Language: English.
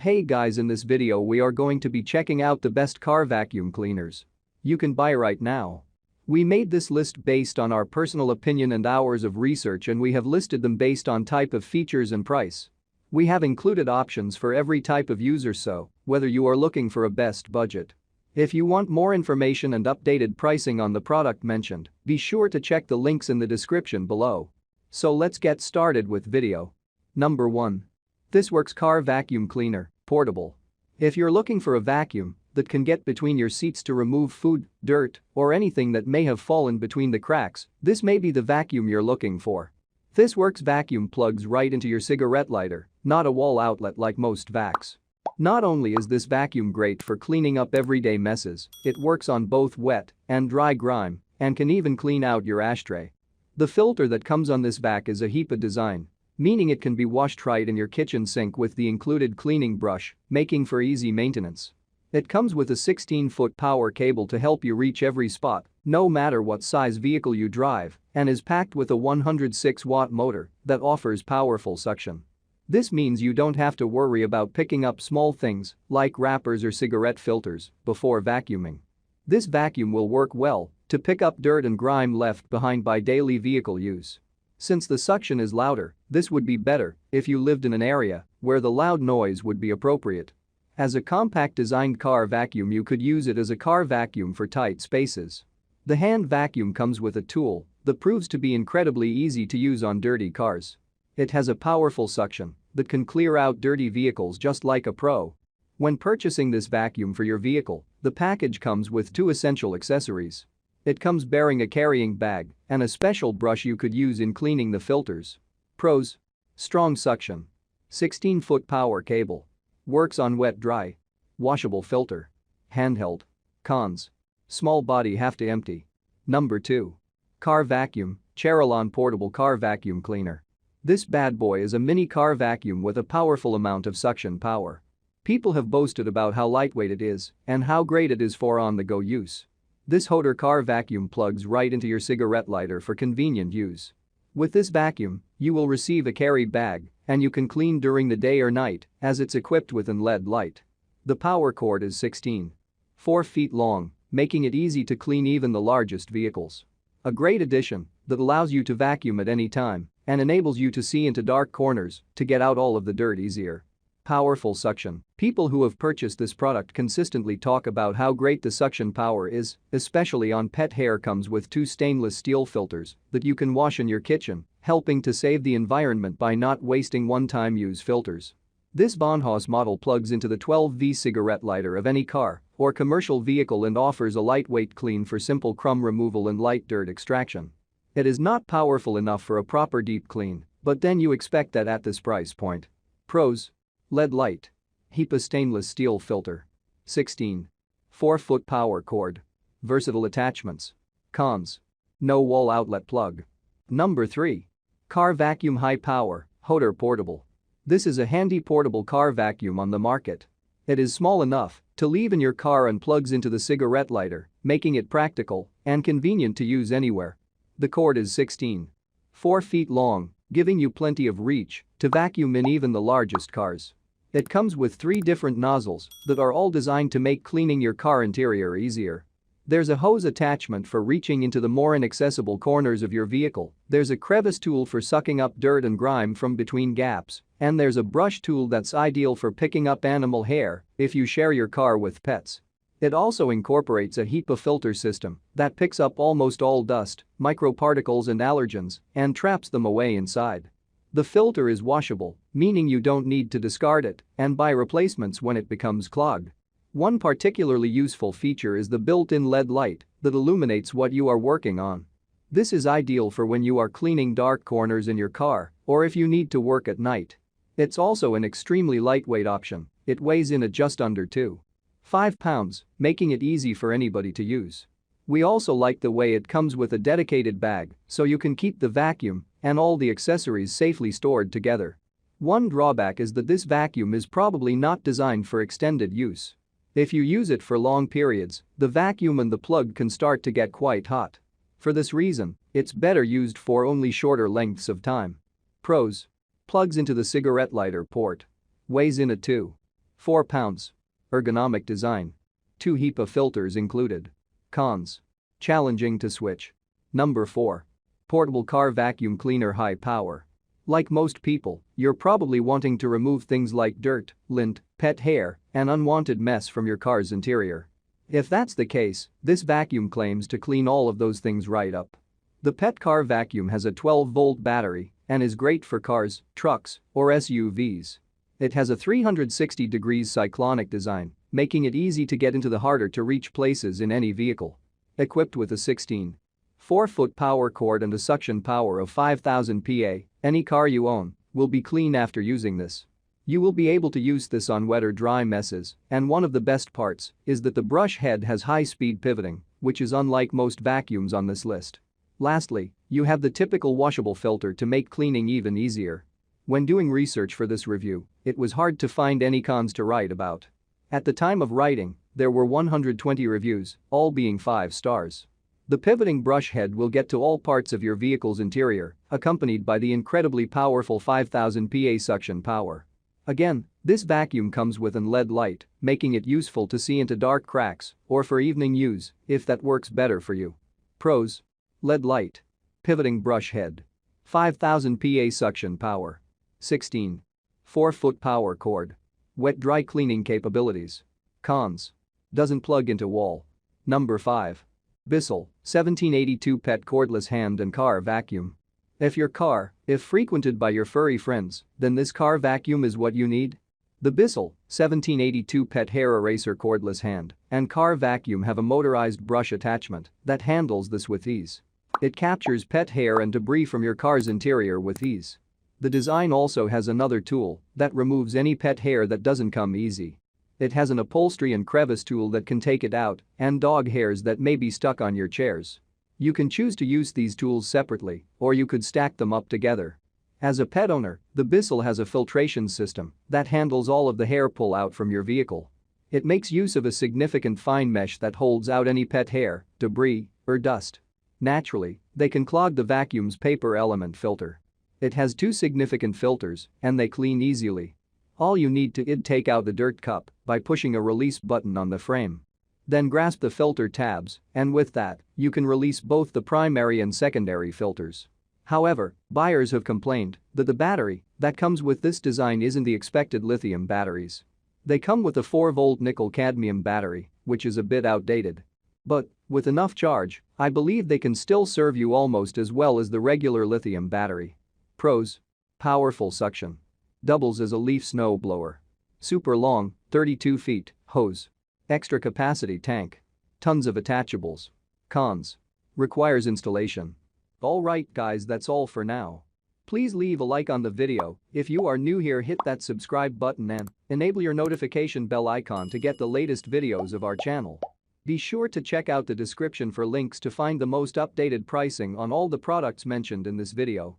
Hey guys, in this video we are going to be checking out the best car vacuum cleaners you can buy right now. We made this list based on our personal opinion and hours of research, and we have listed them based on type of features and price. We have included options for every type of user, so whether you are looking for a best budget. If you want more information and updated pricing on the product mentioned, be sure to check the links in the description below. So let's get started with video. Number 1. ThisWorx Car Vacuum Cleaner, Portable. If you're looking for a vacuum that can get between your seats to remove food, dirt, or anything that may have fallen between the cracks, this may be the vacuum you're looking for. ThisWorx vacuum plugs right into your cigarette lighter, not a wall outlet like most vacs. Not only is this vacuum great for cleaning up everyday messes, it works on both wet and dry grime and can even clean out your ashtray. The filter that comes on this vac is a HEPA design, meaning it can be washed right in your kitchen sink with the included cleaning brush, making for easy maintenance. It comes with a 16-foot power cable to help you reach every spot, no matter what size vehicle you drive, and is packed with a 106-watt motor that offers powerful suction. This means you don't have to worry about picking up small things like wrappers or cigarette filters before vacuuming. This vacuum will work well to pick up dirt and grime left behind by daily vehicle use. Since the suction is louder, this would be better if you lived in an area where the loud noise would be appropriate. As a compact designed car vacuum, you could use it as a car vacuum for tight spaces. The hand vacuum comes with a tool that proves to be incredibly easy to use on dirty cars. It has a powerful suction that can clear out dirty vehicles just like a pro. When purchasing this vacuum for your vehicle, the package comes with 2 essential accessories. It comes bearing a carrying bag and a special brush you could use in cleaning the filters. Pros: strong suction, 16-foot power cable, works on wet-dry, washable filter, handheld. Cons: small body, have to empty. Number 2. Car vacuum, CHERYLON portable car vacuum cleaner. This bad boy is a mini car vacuum with a powerful amount of suction power. People have boasted about how lightweight it is and how great it is for on-the-go use. This HOTOR car vacuum plugs right into your cigarette lighter for convenient use. With this vacuum, you will receive a carry bag and you can clean during the day or night as it's equipped with an LED light. The power cord is 4 feet long, making it easy to clean even the largest vehicles. A great addition that allows you to vacuum at any time and enables you to see into dark corners to get out all of the dirt easier. Powerful suction. People who have purchased this product consistently talk about how great the suction power is, especially on pet hair. Comes with 2 stainless steel filters that you can wash in your kitchen, helping to save the environment by not wasting one-time use filters. This Bauhaus model plugs into the 12V cigarette lighter of any car or commercial vehicle and offers a lightweight clean for simple crumb removal and light dirt extraction. It is not powerful enough for a proper deep clean, but then you expect that at this price point. Pros: LED light, HEPA stainless steel filter, 4-foot power cord, versatile attachments. Cons: no wall outlet plug. Number 3. Car vacuum high power, HOTOR portable. This is a handy portable car vacuum on the market. It is small enough to leave in your car and plugs into the cigarette lighter, making it practical and convenient to use anywhere. The cord is 4 feet long, giving you plenty of reach to vacuum in even the largest cars. It comes with 3 different nozzles that are all designed to make cleaning your car interior easier. There's a hose attachment for reaching into the more inaccessible corners of your vehicle, there's a crevice tool for sucking up dirt and grime from between gaps, and there's a brush tool that's ideal for picking up animal hair if you share your car with pets. It also incorporates a HEPA filter system that picks up almost all dust, microparticles and allergens and traps them away inside. The filter is washable, meaning you don't need to discard it and buy replacements when it becomes clogged. One particularly useful feature is the built-in LED light that illuminates what you are working on. This is ideal for when you are cleaning dark corners in your car or if you need to work at night. It's also an extremely lightweight option. It weighs in at just under 2.5 pounds, making it easy for anybody to use. We also like the way it comes with a dedicated bag so you can keep the vacuum and all the accessories safely stored together. One drawback is that this vacuum is probably not designed for extended use. If you use it for long periods, the vacuum and the plug can start to get quite hot. For this reason, it's better used for only shorter lengths of time. Pros: plugs into the cigarette lighter port, weighs in at 2 4 pounds. Ergonomic design. 2 HEPA filters included. Cons. Challenging to switch. Number 4. Portable car vacuum cleaner, high power. Like most people, you're probably wanting to remove things like dirt, lint, pet hair, and unwanted mess from your car's interior. If that's the case, this vacuum claims to clean all of those things right up. The pet car vacuum has a 12-volt battery and is great for cars, trucks, or SUVs. It has a 360 degrees cyclonic design, making it easy to get into the harder-to-reach places in any vehicle. Equipped with a 16.4-foot power cord and a suction power of 5,000 PA, any car you own will be clean after using this. You will be able to use this on wet or dry messes, and one of the best parts is that the brush head has high-speed pivoting, which is unlike most vacuums on this list. Lastly, you have the typical washable filter to make cleaning even easier. When doing research for this review, it was hard to find any cons to write about. At the time of writing, there were 120 reviews, all being 5 stars. The pivoting brush head will get to all parts of your vehicle's interior, accompanied by the incredibly powerful 5,000 PA suction power. Again, this vacuum comes with an LED light, making it useful to see into dark cracks or for evening use if that works better for you. Pros: LED light, pivoting brush head, 5,000 PA suction power, 16.4-foot power cord, wet-dry cleaning capabilities. Cons: doesn't plug into wall. Number 5. Bissell 1782 Pet Cordless Hand and Car Vacuum. If your car is frequented by your furry friends, then this car vacuum is what you need. The Bissell 1782 Pet Hair Eraser Cordless Hand and Car Vacuum have a motorized brush attachment that handles this with ease. It captures pet hair and debris from your car's interior with ease. The design also has another tool that removes any pet hair that doesn't come easy. It has an upholstery and crevice tool that can take it out and dog hairs that may be stuck on your chairs. You can choose to use these tools separately, or you could stack them up together. As a pet owner, the Bissell has a filtration system that handles all of the hair pull out from your vehicle. It makes use of a significant fine mesh that holds out any pet hair, debris, or dust. Naturally, they can clog the vacuum's paper element filter. It has 2 significant filters, and they clean easily. All you need to take out the dirt cup by pushing a release button on the frame. Then grasp the filter tabs, and with that, you can release both the primary and secondary filters. However, buyers have complained that the battery that comes with this design isn't the expected lithium batteries. They come with a 4-volt nickel-cadmium battery, which is a bit outdated. But, with enough charge, I believe they can still serve you almost as well as the regular lithium battery. Pros: powerful suction. Doubles as a leaf snow blower. Super long, 32 feet, hose. Extra capacity tank. Tons of attachables. Cons: requires installation. Alright guys, that's all for now. Please leave a like on the video. If you are new here, hit that subscribe button and enable your notification bell icon to get the latest videos of our channel. Be sure to check out the description for links to find the most updated pricing on all the products mentioned in this video.